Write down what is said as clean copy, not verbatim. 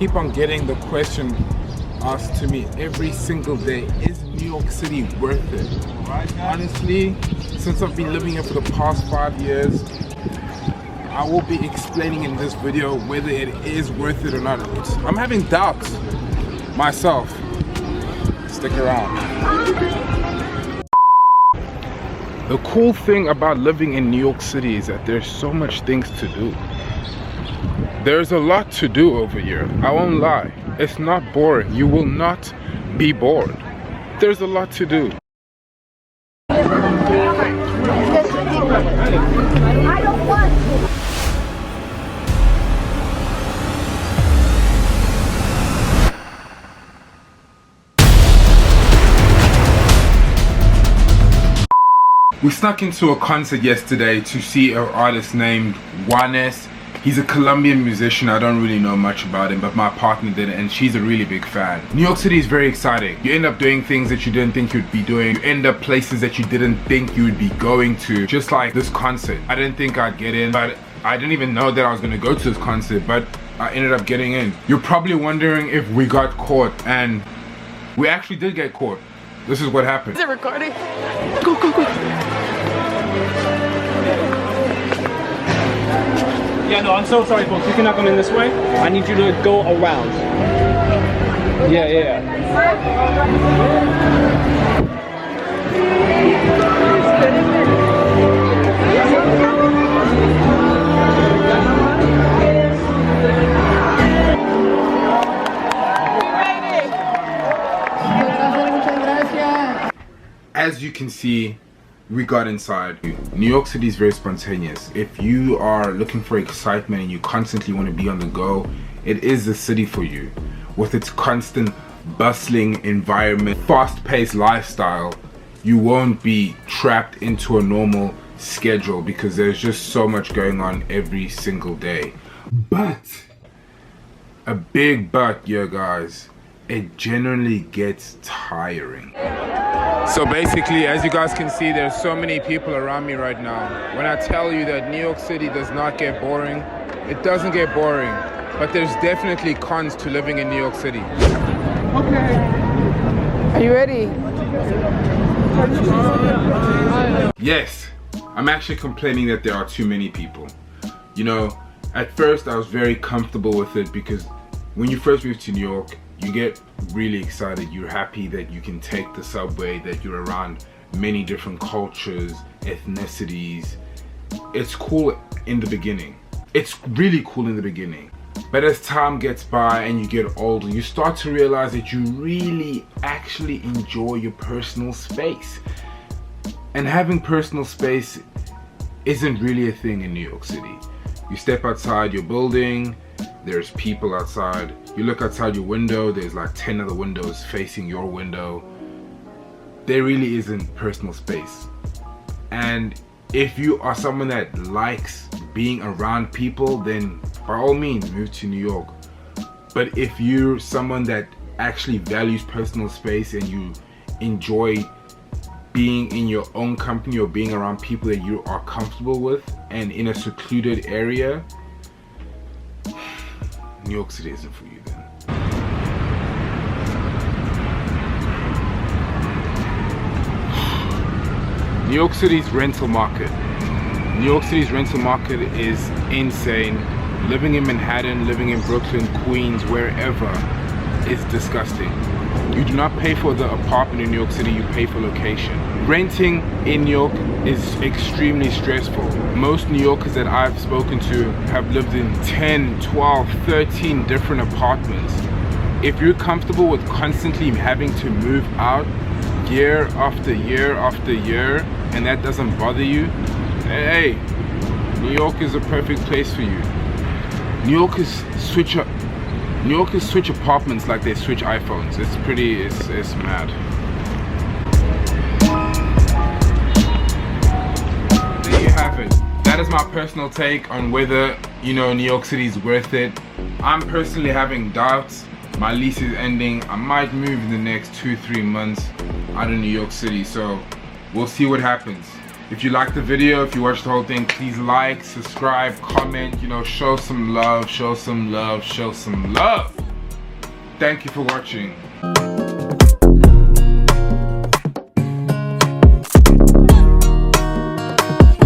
Keep on getting the question asked to me every single day, is New York City worth it? Honestly, since I've been living here for the past 5 years, I will be explaining in this video whether it is worth it or not. I'm having doubts myself. Stick around. The cool thing about living in New York City is that there's so much things to do. There's a lot to do over here. I won't lie. It's not boring. You will not be bored. There's a lot to do. We snuck into a concert yesterday to see an artist named Juanes. He's a Colombian musician. I don't really know much about him, but my partner did, and she's a really big fan. New York City is very exciting. You end up doing things that you didn't think you'd be doing. You end up places that you didn't think you would be going to. Just like this concert. I didn't think I'd get in, but I didn't even know that I was gonna go to this concert, but I ended up getting in. You're probably wondering if we got caught, and we actually did get caught. This is what happened. Is it recording? Go, go, go. Yeah, no, I'm so sorry, folks. You cannot come in this way. I need you to go around. Yeah. As you can see, we got inside. New York City is very spontaneous. If you are looking for excitement and you constantly want to be on the go, it is the city for you. With its constant bustling environment, fast-paced lifestyle, you won't be trapped into a normal schedule because there's just so much going on every single day. But, a big but here, guys, it generally gets tiring. So basically, as you guys can see, there's so many people around me right now. When I tell you that New York City does not get boring, it doesn't get boring, but there's definitely cons to living in New York City. Okay. Are you ready? Yes, I'm actually complaining that there are too many people. You know, at first I was very comfortable with it because when you first move to New York, you get really excited. You're happy that you can take the subway, that you're around many different cultures, ethnicities. It's cool in the beginning. It's really cool in the beginning. But as time gets by and you get older, you start to realize that you really actually enjoy your personal space. And having personal space isn't really a thing in New York City. You step outside your building, there's people outside. You look outside your window, there's like 10 other windows facing your window. There really isn't personal space. And if you are someone that likes being around people, then by all means move to New York. But if you're someone that actually values personal space and you enjoy being in your own company or being around people that you are comfortable with and in a secluded area, New York City isn't for you then. New York City's rental market. New York City's rental market is insane. Living in Manhattan, living in Brooklyn, Queens, wherever is disgusting. You do not pay for the apartment in New York City, you pay for location. Renting in New York is extremely stressful. Most New Yorkers that I've spoken to have lived in 10, 12, 13 different apartments. If you're comfortable with constantly having to move out year after year after year and that doesn't bother you, hey, New York is a perfect place for you. New Yorkers switch apartments like they switch iPhones. It's mad. There you have it. That is my personal take on whether, you know, New York City is worth it. I'm personally having doubts. My lease is ending. I might move in the next 2-3 months out of New York City, so we'll see what happens. If you liked the video, if you watched the whole thing, please like, subscribe, comment, you know, show some love, show some love, show some love. Thank you for watching.